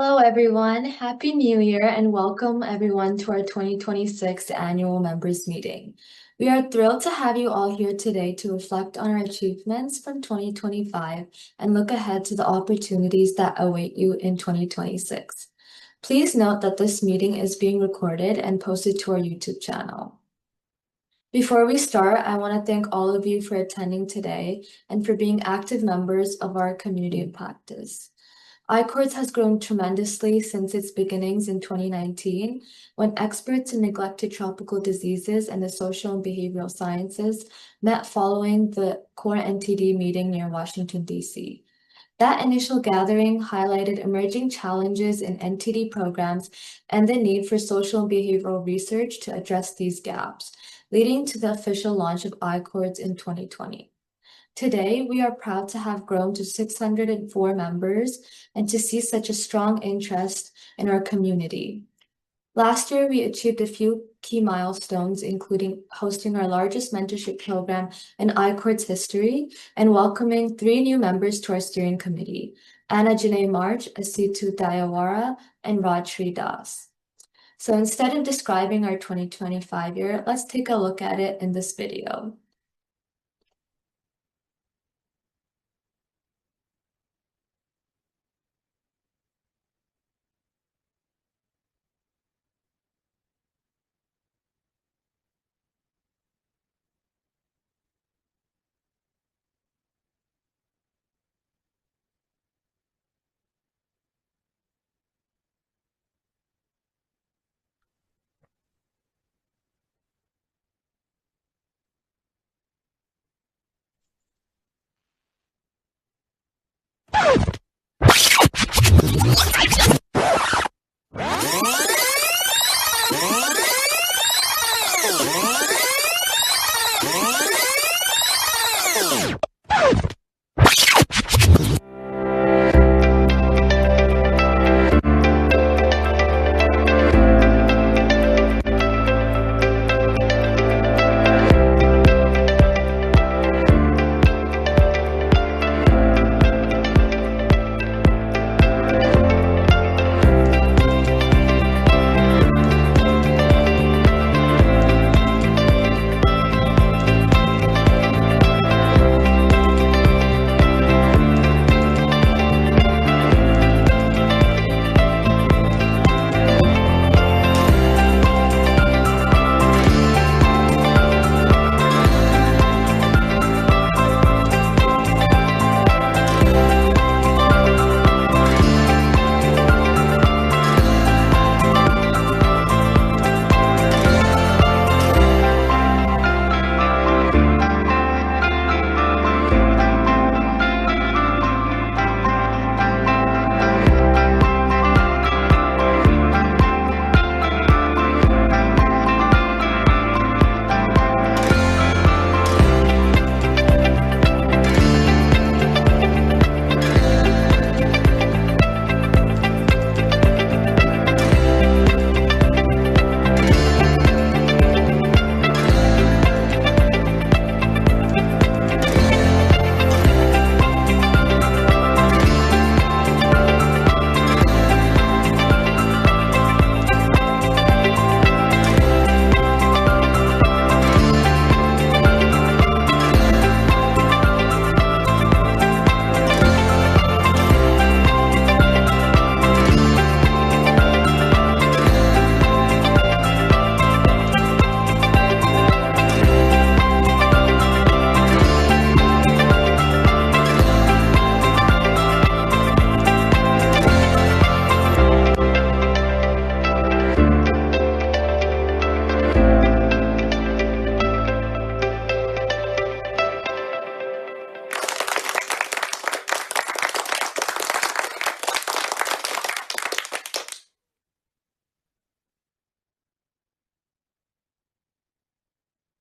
Hello, everyone. Happy New Year and welcome everyone to our 2026 annual members meeting. We are thrilled to have you all here today to reflect on our achievements from 2025 and look ahead to the opportunities that await you in 2026. Please note that this meeting is being recorded and posted to our YouTube channel. Before we start, I want to thank all of you for attending today and for being active members of our community of practice. iCHORDS has grown tremendously since its beginnings in 2019, when experts in neglected tropical diseases and the social and behavioral sciences met following the core NTD meeting near Washington, D.C. That initial gathering highlighted emerging challenges in NTD programs and the need for social and behavioral research to address these gaps, leading to the official launch of iCHORDS in 2020. Today, we are proud to have grown to 604 members and to see such a strong interest in our community. Last year, we achieved a few key milestones, including hosting our largest mentorship program in iCHORDS history and welcoming 3 new members to our steering committee, Anna Janae March, Asitu Dayawara, and Rajshri Das. So instead of describing our 2025 year, let's take a look at it in this video.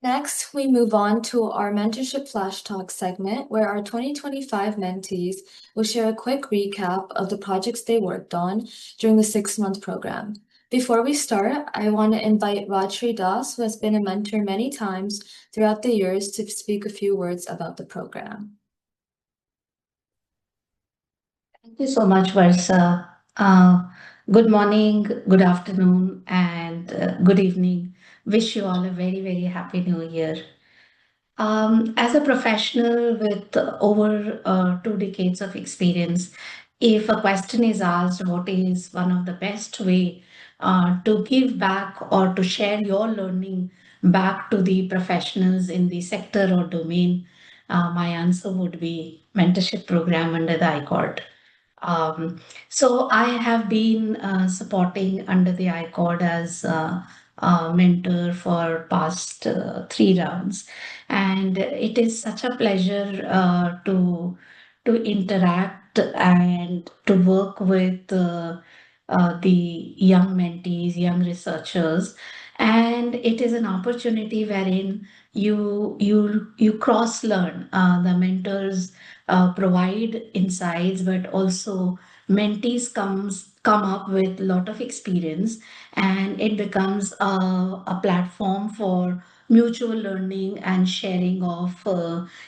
Next, we move on to our Mentorship Flash Talk segment, where our 2025 mentees will share a quick recap of the projects they worked on during the 6-month program. Before we start, I want to invite Rajshri Das, who has been a mentor many times throughout the years, to speak a few words about the program. Thank you so much, Varsa. Uh, Good morning, good afternoon, and good evening. Wish you all a very, very happy new year. As a professional with over 2 decades of experience, if a question is asked, what is one of the best way to give back or to share your learning back to the professionals in the sector or domain, my answer would be mentorship program under the iCHORD. Um, so I have been supporting under the iCHORD as a mentor for past 3 rounds, and it is such a pleasure to interact and to work with the young mentees, young researchers, and it is an opportunity wherein you cross learn. The mentors provide insights, but also mentees come up with a lot of experience, and it becomes a platform for mutual learning and sharing of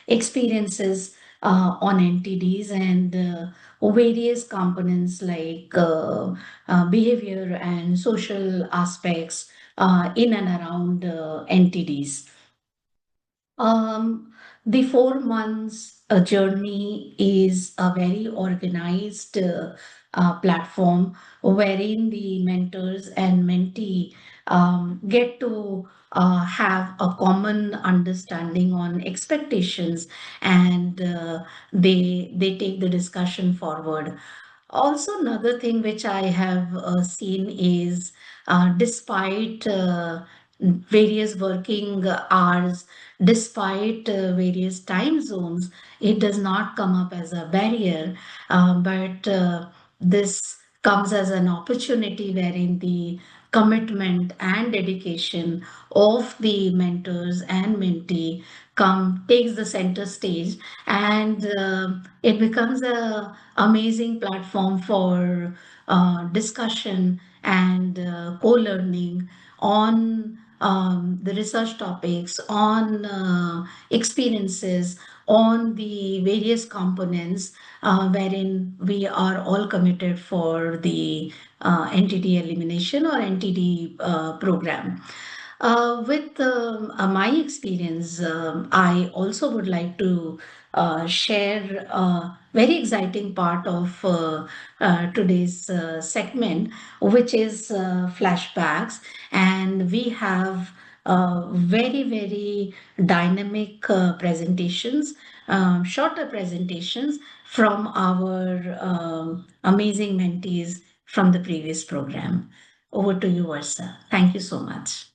experiences on NTDs and various components like behavior and social aspects in and around NTDs. Um, the 4 months journey is a very organized platform wherein the mentors and mentee get to have a common understanding on expectations, and they take the discussion forward. Also, another thing which I have seen is despite various working hours, despite various time zones, it does not come up as a barrier, but this comes as an opportunity wherein the commitment and dedication of the mentors and mentee come takes the center stage, and it becomes a amazing platform for discussion and co-learning on the research topics, on experiences, on the various components wherein we are all committed for the entity elimination or entity program. With my experience, I also would like to share a very exciting part of today's segment, which is flashbacks. And we have very, very dynamic presentations, shorter presentations from our amazing mentees from the previous program. Over to you, Varsa. Thank you so much.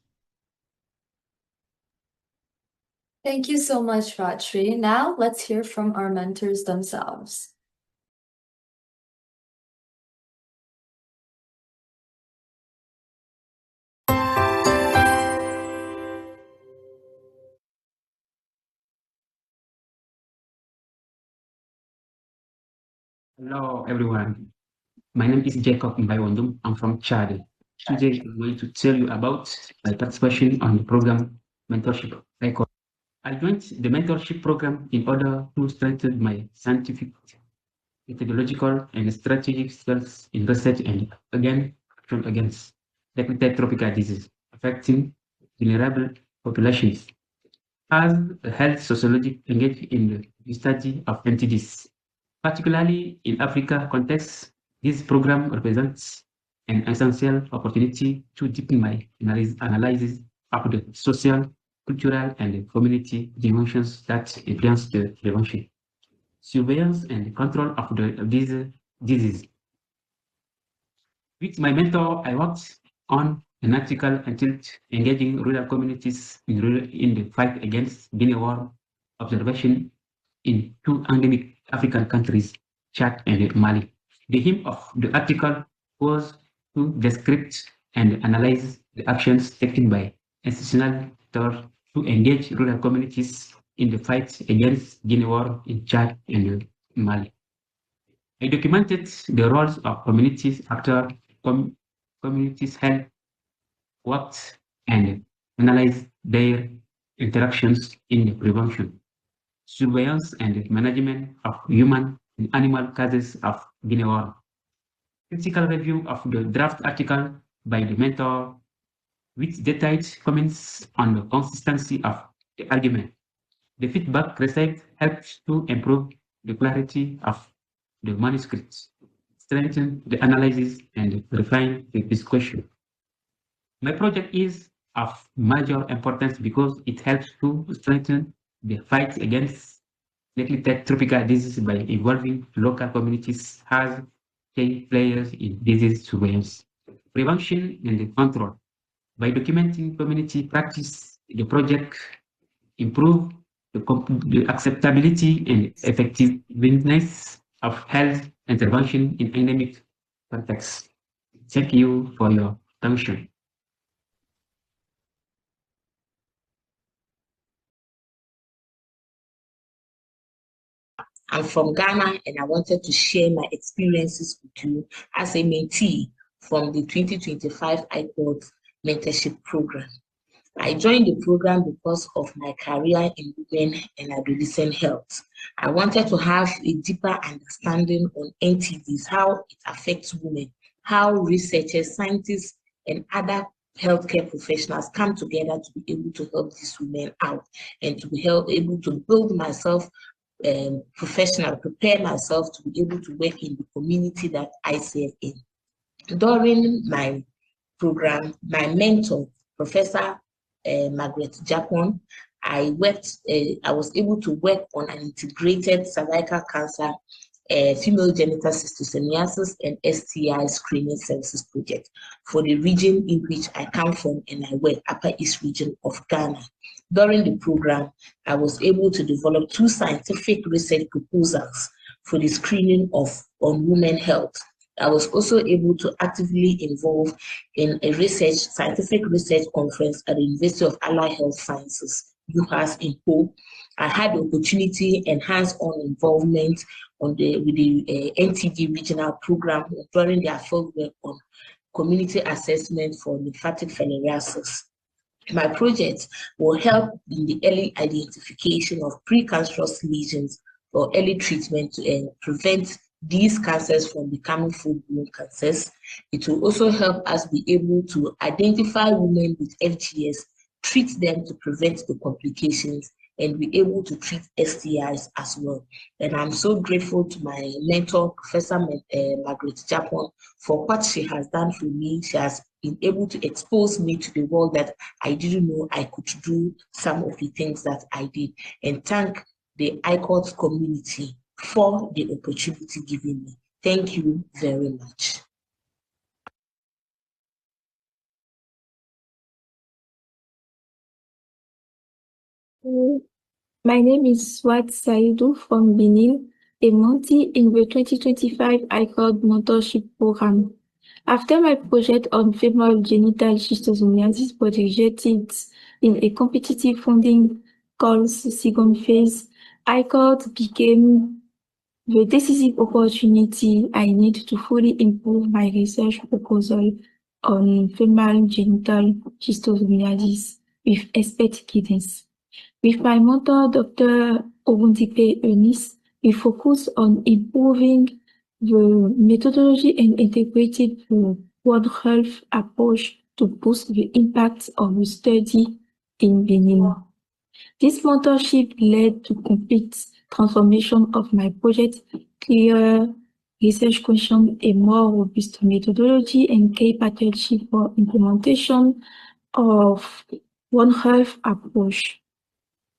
Thank you so much, Rajshri. Now let's hear from our mentors themselves. Hello, everyone. My name is Jacob Mbayondum. I'm from Chad. Today, I'm going to tell you about my participation on the program Mentorship Record. I joined the mentorship program in order to strengthen my scientific, methodological, and strategic skills in research and action against neglected tropical disease affecting vulnerable populations. As a health sociologist engaged in the study of NTDs, particularly in Africa context, this program represents an essential opportunity to deepen my analysis of the social, cultural, and community dimensions that influence the prevention, surveillance, and control of these diseases. With my mentor, I worked on an article entitled Engaging Rural Communities in the Fight Against Guinea Worm Observation in two endemic African countries, Chad and Mali. The aim of the article was to describe and analyze the actions taken by institutional actors to engage rural communities in the fight against Guinea worm in Chad and Mali. I documented the roles of communities actors, communities health worked, and analyzed their interactions in the prevention, surveillance, and management of human and animal cases of Guinea worm. critical review of the draft article by the mentor with detailed comments on the consistency of the argument. The feedback received helps to improve the clarity of the manuscript, strengthen the analysis, and refine the discussion. My project is of major importance because it helps to strengthen the fight against neglected tropical disease by involving local communities as key players in disease surveillance, prevention, and control. By documenting community practice, the project improve the acceptability and effectiveness of health intervention in endemic contexts. Thank you for your attention. I'm from Ghana and I wanted to share my experiences with you as a mentee from the 2025 iCHORDS mentorship program. I joined the program because of my career in women and adolescent health. I wanted to have a deeper understanding on NTDs, how it affects women, how researchers, scientists, and other healthcare professionals come together to be able to help these women out and to be able to build myself professional, prepare myself to be able to work in the community that I serve in. During my program, my mentor, Professor Margaret Japon, I was able to work on an integrated cervical cancer, female genital cystosomiasis, and STI screening services project for the region in which I come from and I work, Upper East region of Ghana. During the program, I was able to develop 2 scientific research proposals for the screening on women health. I was also able to actively involve in a scientific research conference at the University of Allied Health Sciences, UHAS in Po. I had the opportunity and hands-on involvement with the NTD regional program during their field work on community assessment for lymphatic filariasis. My project will help in the early identification of precancerous lesions for early treatment to prevent these cancers from becoming full-blown cancers. It will also help us be able to identify women with FGS, treat them to prevent the complications, and be able to treat STIs as well. And I'm so grateful to my mentor, Professor Margaret Japon, for what she has done for me. She has been able to expose me to the world that I didn't know I could do some of the things that I did. And thank the iCHORDS community for the opportunity given me. Thank you very much. My name is Swat Saidou from Benin, a mentee in the 2025 iCHORDS mentorship program. After my project on female genital schistosomiasis projected in a competitive funding calls second phase, iCHORDS became the decisive opportunity I need to fully improve my research proposal on female genital schistosomiasis with expert guidance. With my mentor, Dr. Obundipe Eunice, we focus on improving the methodology and integrated the World Health approach to boost the impact of the study in Benin. This mentorship led to complete transformation of my project, clear research question, a more robust methodology, and key partnership for implementation of One Health approach.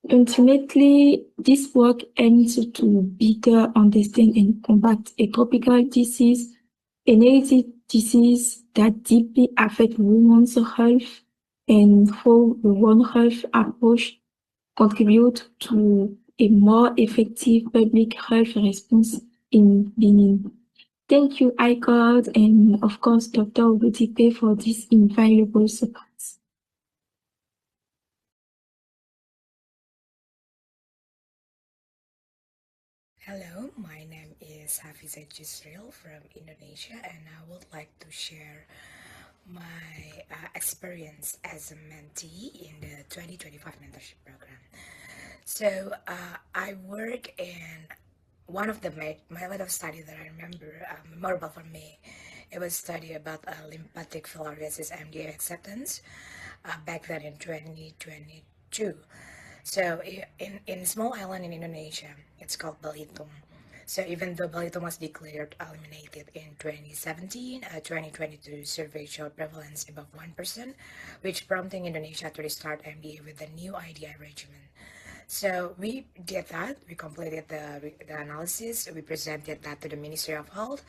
Ultimately, this work aims to better understand and combat a tropical disease, a inherited disease that deeply affects women's health, and how the One Health approach contribute to a more effective public health response in Benin. Thank you, iCHORDS, and of course, Dr. Obutipe for this invaluable support. Hello, my name is Hafiza Jisrael from Indonesia, and I would like to share my experience as a mentee in the 2025 mentorship program. So I work in one of the my line of study that I remember memorable for me It was study about lymphatic filariasis MDA acceptance back then in 2022. So in small island in Indonesia, it's called Belitung. So even though Belitung was declared eliminated in 2017, a 2022 survey showed prevalence above 1%, which prompting Indonesia to restart MDA with the new IDI regimen. So we did that. We completed the analysis. We presented that to the Ministry of Health.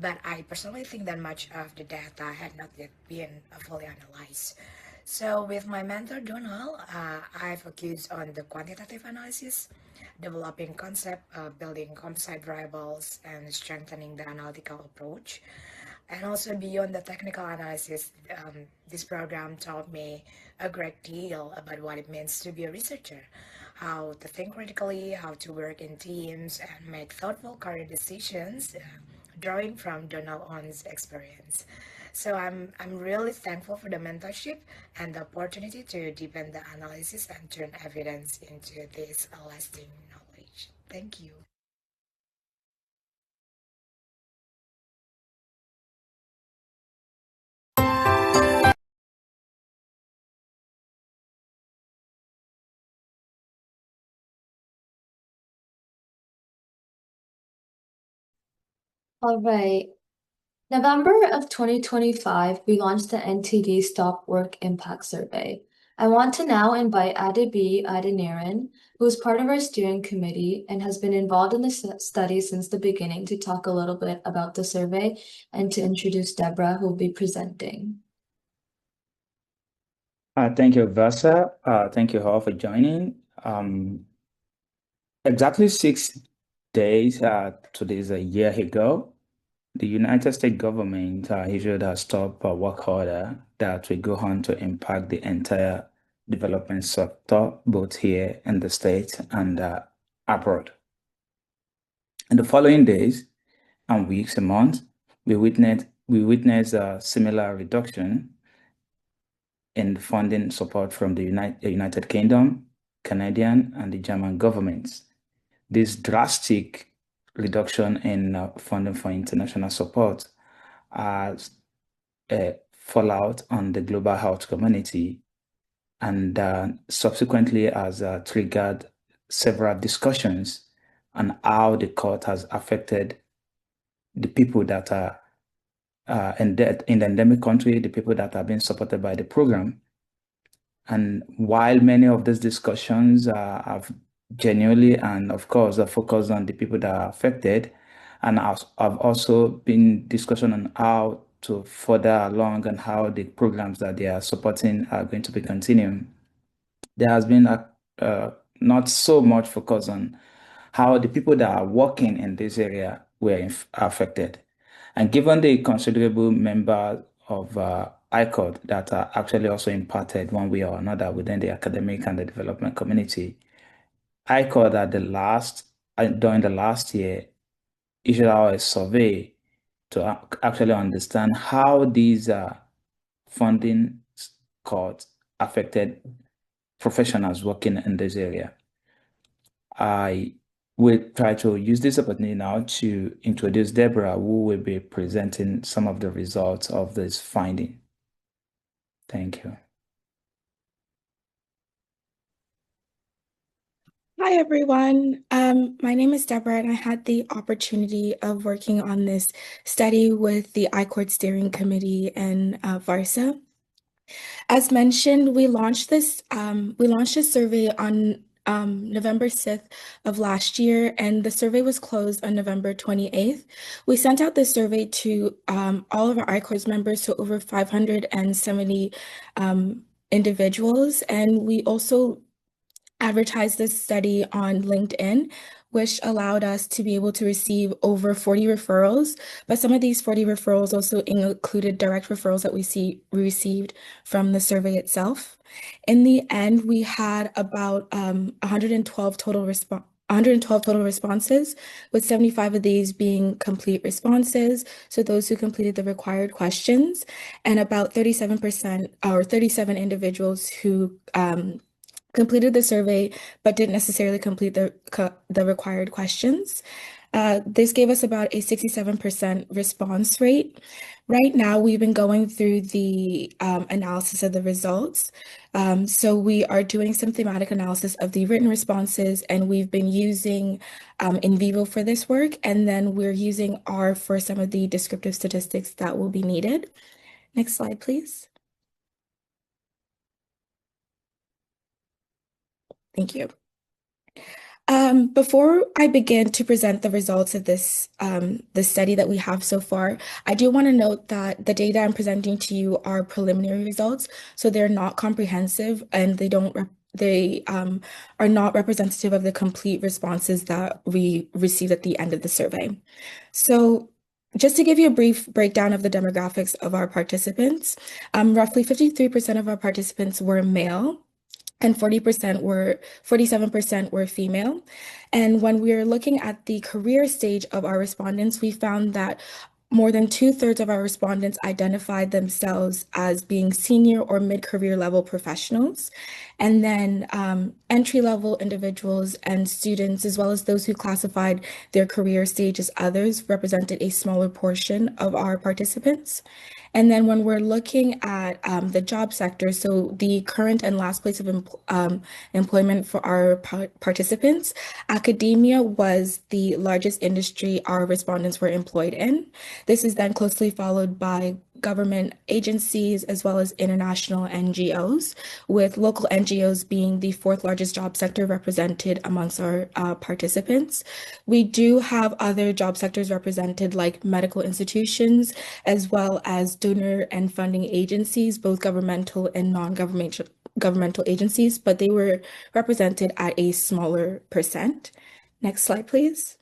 But I personally think that much of the data had not yet been fully analyzed. So with my mentor, Donald, I focused on the quantitative analysis, developing concept, building composite variables, and strengthening the analytical approach. And also beyond the technical analysis, this program taught me a great deal about what it means to be a researcher, how to think critically, how to work in teams, and make thoughtful career decisions, drawing from Donald On's experience. So I'm really thankful for the mentorship and the opportunity to deepen the analysis and turn evidence into this lasting knowledge. Thank you. All right. November of 2025, we launched the NTD Stop Work Impact Survey. I want to now invite Adibi Adeniran, who is part of our steering committee and has been involved in the study since the beginning, to talk a little bit about the survey and to introduce Deborah, who will be presenting. Thank you, Versa. Thank you all for joining. Exactly 6 days, today's a year ago, the United States government issued a stop work order that will go on to impact the entire development sector, both here in the States and abroad. In the following days and weeks and months, we witnessed a similar reduction in funding support from the United Kingdom, Canadian, and the German governments. This drastic reduction in funding for international support has a fallout on the global health community and subsequently has triggered several discussions on how the court has affected the people that are in the endemic country, the people that are being supported by the program. And while many of these discussions have genuinely and of course are focused on the people that are affected, and have also been discussion on how to further along and how the programs that they are supporting are going to be continuing. There has been not so much focus on how the people that are working in this area were affected. And given the considerable number of iCHORDS that are actually also impacted one way or another within the academic and the development community, iCHORDS during the last year issued out a survey to actually understand how these funding cuts affected professionals working in this area. I will try to use this opportunity now to introduce Deborah, who will be presenting some of the results of this finding. Thank you. Hi, everyone. My name is Deborah, and I had the opportunity of working on this study with the iCHORDS Steering Committee and VARSA. As mentioned, we launched this survey on November 6th of last year, and the survey was closed on November 28th. We sent out this survey to all of our iCHORDS members, so over 570 individuals, and we also advertised this study on LinkedIn, which allowed us to be able to receive over 40 referrals. But some of these 40 referrals also included direct referrals that we received from the survey itself. In the end, we had about 112 total responses, with 75 of these being complete responses, so those who completed the required questions, and about 37% or 37 individuals who completed the survey but didn't necessarily complete the required questions. This gave us about a 67% response rate. Right now, we've been going through the analysis of the results. So we are doing some thematic analysis of the written responses, and we've been using in vivo for this work, and then we're using R for some of the descriptive statistics that will be needed. Next slide, please. Thank you. Before I begin to present the results of this the study that we have so far, I do want to note that the data I'm presenting to you are preliminary results, so they're not comprehensive and they are not representative of the complete responses that we received at the end of the survey. So just to give you a brief breakdown of the demographics of our participants, roughly 53% of our participants were male, and 47% were female. And when we are looking at the career stage of our respondents, we found that more than 2/3 of our respondents identified themselves as being senior or mid-career level professionals. And then entry-level individuals and students, as well as those who classified their career stage as others, represented a smaller portion of our participants. And then when we're looking at the job sector, so the current and last place of employment for our participants, academia was the largest industry our respondents were employed in. This is then closely followed by government agencies as well as international NGOs, with local NGOs being the fourth largest job sector represented amongst our participants. We do have other job sectors represented like medical institutions, as well as donor and funding agencies, both governmental and non-governmental agencies, but they were represented at a smaller percent. Next slide, please.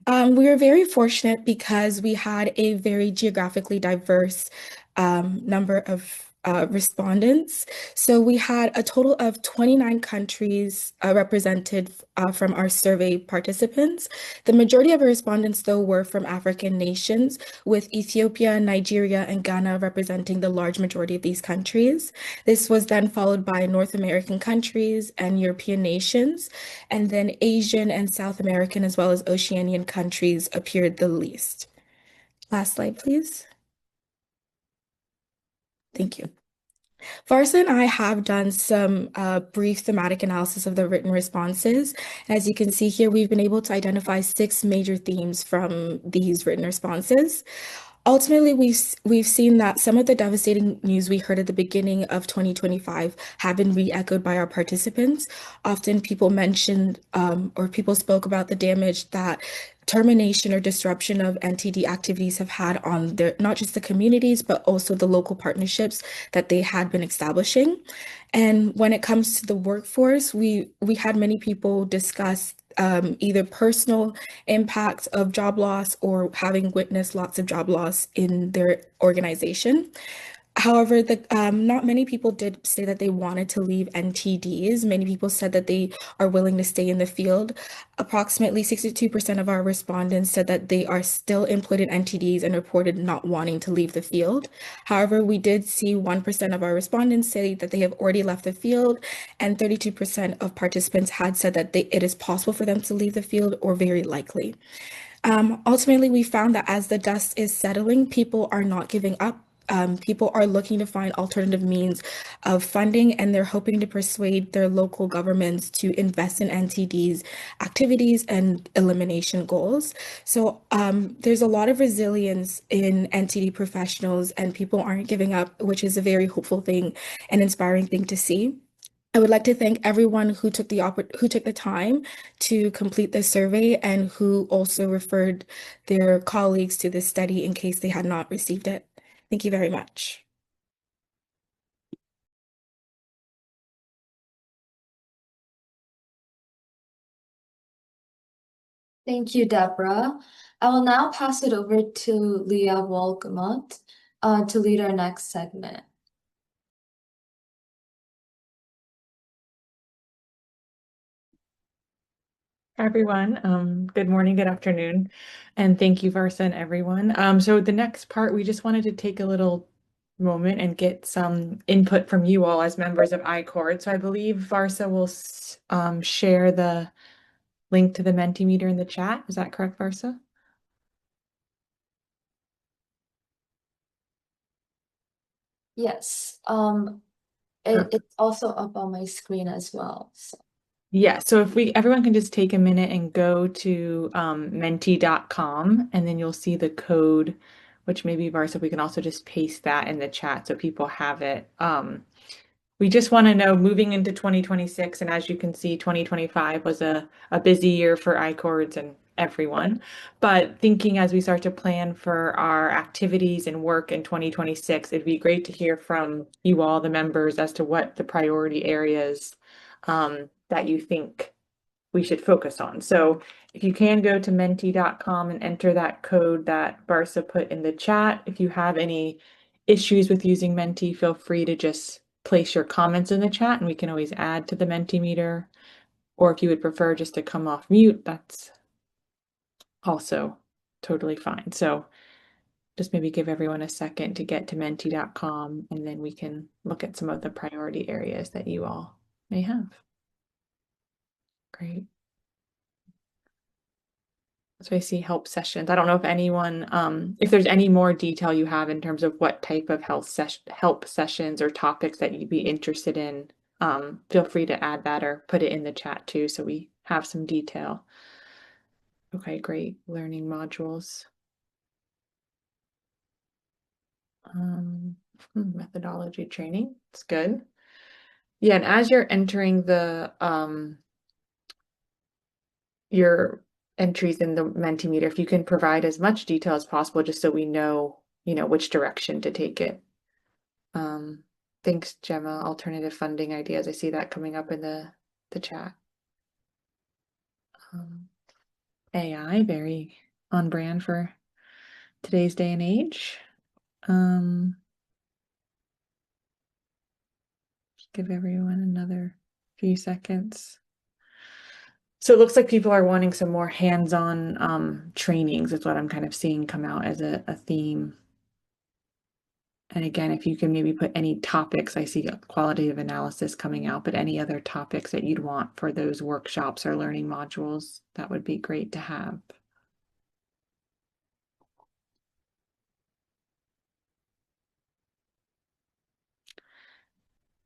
We were very fortunate because we had a very geographically diverse number of respondents. So we had a total of 29 countries represented from our survey participants. The majority of our respondents, though, were from African nations, with Ethiopia, Nigeria, and Ghana representing the large majority of these countries. This was then followed by North American countries and European nations, and then Asian and South American as well as Oceanian countries appeared the least. Last slide, please. Thank you. Varsa and I have done some brief thematic analysis of the written responses. As you can see here, we've been able to identify 6 major themes from these written responses. Ultimately, we've seen that some of the devastating news we heard at the beginning of 2025 have been re-echoed by our participants. Often people mentioned or people spoke about the damage that termination or disruption of NTD activities have had on their, not just the communities, but also the local partnerships that they had been establishing. And when it comes to the workforce, we had many people discuss either personal impacts of job loss or having witnessed lots of job loss in their organization. However, not many people did say that they wanted to leave NTDs. Many people said that they are willing to stay in the field. Approximately 62% of our respondents said that they are still employed in NTDs and reported not wanting to leave the field. However, we did see 1% of our respondents say that they have already left the field, and 32% of participants had said that it is possible for them to leave the field or very likely. Ultimately, we found that as the dust is settling, people are not giving up. People are looking to find alternative means of funding, and they're hoping to persuade their local governments to invest in NTD's activities and elimination goals. So there's a lot of resilience in NTD professionals, and people aren't giving up, which is a very hopeful thing and inspiring thing to see. I would like to thank everyone who took the time to complete this survey and who also referred their colleagues to this study in case they had not received it. Thank you very much. Thank you, Deborah. I will now pass it over to Leah Wolgamont to lead our next segment. Hi, everyone. Good morning, good afternoon, and thank you, Varsa and everyone. So the next part, we just wanted to take a little moment and get some input from you all as members of iCHORDS. So I believe Varsa will share the link to the Mentimeter in the chat. Is that correct, Varsa? Yes. It's also up on my screen as well. So. Yeah, so if everyone can just take a minute and go to menti.com, and then you'll see the code, which maybe Varsa, we can also just paste that in the chat so people have it. We just want to know, moving into 2026, and as you can see, 2025 was a busy year for iCHORDS and everyone, but thinking as we start to plan for our activities and work in 2026, it'd be great to hear from you all, the members, as to what the priority areas that you think we should focus on. So if you can go to menti.com and enter that code that Barsa put in the chat. If you have any issues with using Menti, feel free to just place your comments in the chat and we can always add to the Mentimeter. Or if you would prefer just to come off mute, that's also totally fine. So just maybe give everyone a second to get to menti.com and then we can look at some of the priority areas that you all may have. Great. So I see help sessions. I don't know if anyone, if there's any more detail you have in terms of what type of help sessions or topics that you'd be interested in, feel free to add that or put it in the chat too, so we have some detail. Okay, great. Learning modules. Methodology training. It's good. Yeah, and as you're entering the your entries in the Mentimeter, if you can provide as much detail as possible, just so we know, which direction to take it. Thanks, Gemma. Alternative funding ideas. I see that coming up in the chat. AI, very on brand for today's day and age. Just give everyone another few seconds. So it looks like people are wanting some more hands-on trainings, is what I'm kind of seeing come out as a theme. And again, if you can maybe put any topics, I see qualitative analysis coming out, but any other topics that you'd want for those workshops or learning modules, that would be great to have.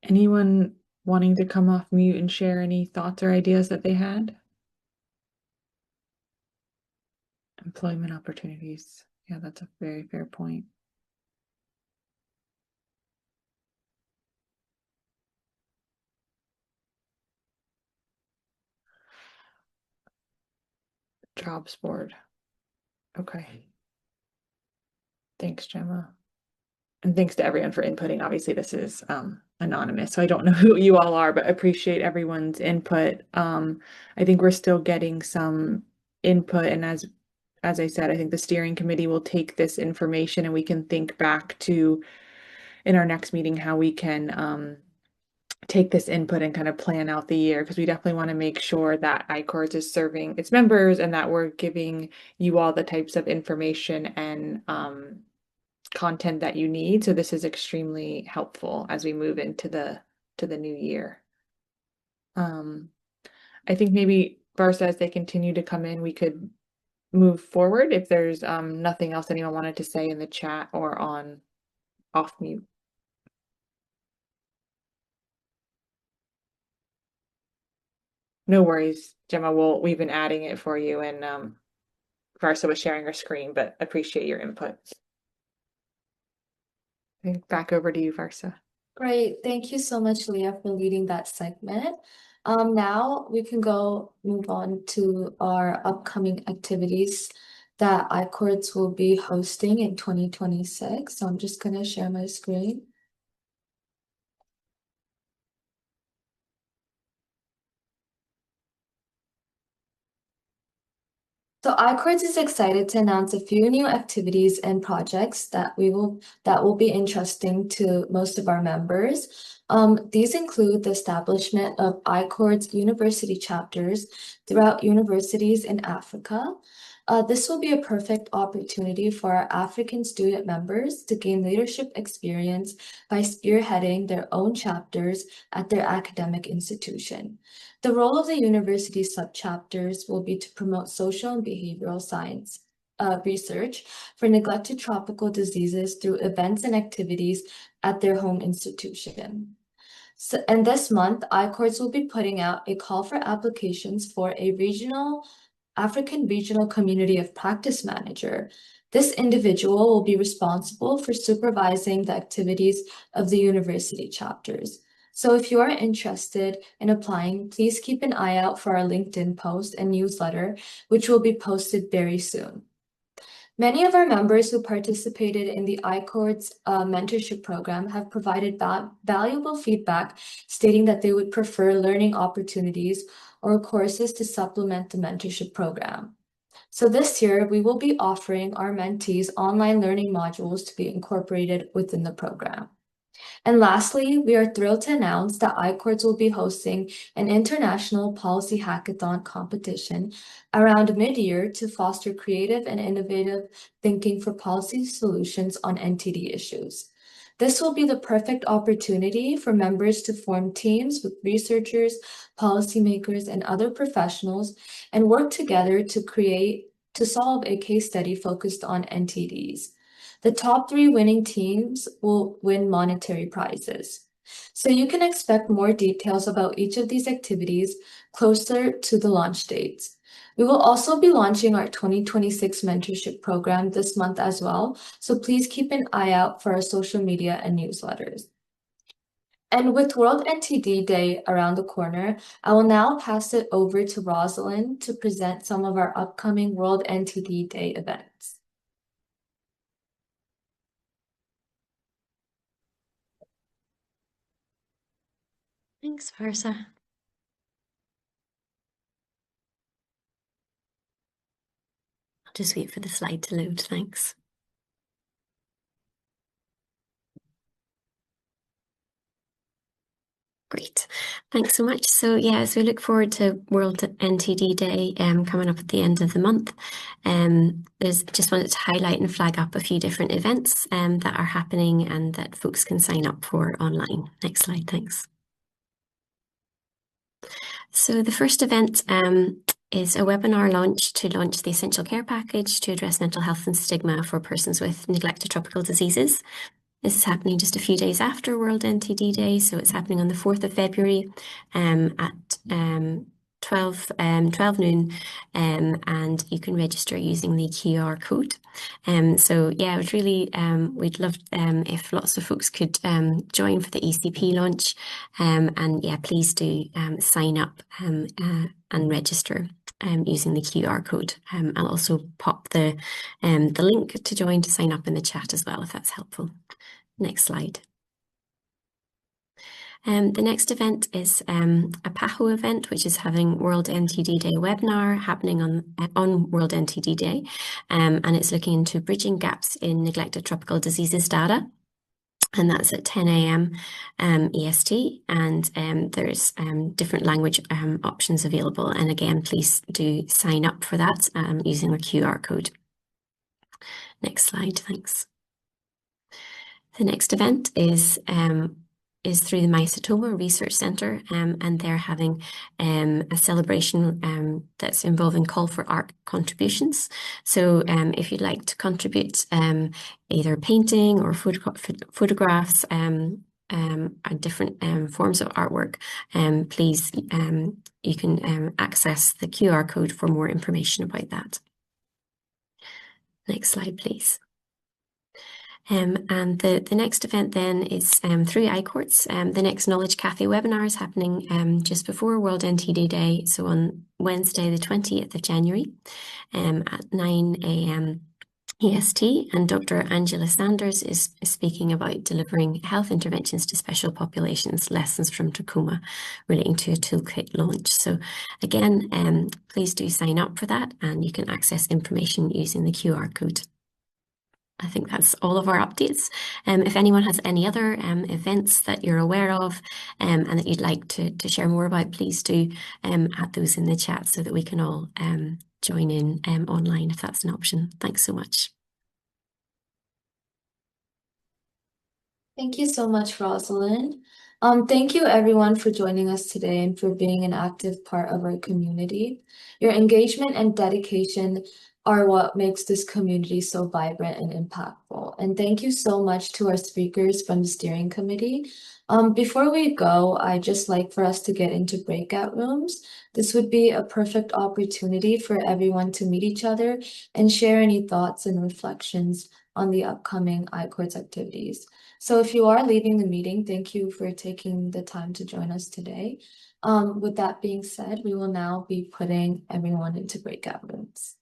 Anyone wanting to come off mute and share any thoughts or ideas that they had? Employment opportunities. Yeah, that's a very fair point. Jobs board. Okay. Thanks, Gemma. And thanks to everyone for inputting. Obviously, this is anonymous, so I don't know who you all are, but appreciate everyone's input. I think we're still getting some input, and as I said, I think the steering committee will take this information and we can think back to, in our next meeting, how we can take this input and kind of plan out the year, because we definitely want to make sure that iCHORDS is serving its members and that we're giving you all the types of information and content that you need. So this is extremely helpful as we move into the new year. I think maybe Varsa, as they continue to come in, we could move forward if there's nothing else anyone wanted to say in the chat or on off mute. No worries, Gemma. We've been adding it for you, and Varsa was sharing her screen, but appreciate your input. I think back over to you, Varsa. Great. Thank you so much, Leah, for leading that segment. Now we can move on to our upcoming activities that iCHORDS will be hosting in 2026. So I'm just going to share my screen. So iCHORDS is excited to announce a few new activities and projects that will be interesting to most of our members. These include the establishment of iCHORDS university chapters throughout universities in Africa, This will be a perfect opportunity for our African student members to gain leadership experience by spearheading their own chapters at their academic institution. The role of the university subchapters will be to promote social and behavioral science research for neglected tropical diseases through events and activities at their home institution. And this month, iCHORDS will be putting out a call for applications for a African Regional Community of Practice Manager. This individual will be responsible for supervising the activities of the university chapters. So if you are interested in applying, please keep an eye out for our LinkedIn post and newsletter, which will be posted very soon. Many of our members who participated in the iCHORDS mentorship program have provided valuable feedback, stating that they would prefer learning opportunities or courses to supplement the mentorship program. So this year, we will be offering our mentees online learning modules to be incorporated within the program. And lastly, we are thrilled to announce that iCHORDS will be hosting an international policy hackathon competition around mid-year to foster creative and innovative thinking for policy solutions on NTD issues. This will be the perfect opportunity for members to form teams with researchers, policymakers, and other professionals and work together to solve a case study focused on NTDs. The top 3 winning teams will win monetary prizes. So you can expect more details about each of these activities closer to the launch dates. We will also be launching our 2026 mentorship program this month as well, so please keep an eye out for our social media and newsletters. And with World NTD Day around the corner, I will now pass it over to Rosalind to present some of our upcoming World NTD Day events. Thanks, Varsa. I'll just wait for the slide to load, thanks. Great, thanks so much. So yeah, so we look forward to World NTD Day coming up at the end of the month. Just wanted to highlight and flag up a few different events that are happening and that folks can sign up for online. Next slide, thanks. So the first event is a webinar launch to launch the Essential Care Package to address mental health and stigma for persons with neglected tropical diseases. This is happening just a few days after World NTD Day, so it's happening on the 4th of February at 12 noon, and you can register using the QR code. So yeah, we'd love if lots of folks could join for the ECP launch, and yeah, please do sign up and register using the QR code. I'll also pop the link to join to sign up in the chat as well, if that's helpful. Next slide. The next event is a PAHO event, which is having World NTD Day webinar happening on World NTD Day, and it's looking into bridging gaps in neglected tropical diseases data. And that's at 10 a.m. EST, and there's different language options available. And again, please do sign up for that using the QR code. Next slide, thanks. The next event is through the Mycetoma Research Centre, and they're having a celebration that's involving call for art contributions. So if you'd like to contribute either painting or photographs and different forms of artwork, please you can access the QR code for more information about that. Next slide, please. And the next event then is through iCHORDS. The next Knowledge Cafe webinar is happening just before World NTD Day, so on Wednesday the 20th of January at 9 a.m. EST, and Dr. Angela Sanders is speaking about delivering health interventions to special populations, lessons from trachoma relating to a toolkit launch. So again, please do sign up for that, and you can access information using the QR code. I think that's all of our updates. If anyone has any other events that you're aware of and that you'd like to share more about, please do add those in the chat so that we can all join in online if that's an option. Thanks so much. Thank you so much, Rosalind. Thank you everyone for joining us today and for being an active part of our community. Your engagement and dedication are what makes this community so vibrant and impactful. And thank you so much to our speakers from the steering committee. Before we go, I'd just like for us to get into breakout rooms. This would be a perfect opportunity for everyone to meet each other and share any thoughts and reflections on the upcoming iCHORDS activities. So if you are leaving the meeting, thank you for taking the time to join us today. With that being said, we will now be putting everyone into breakout rooms.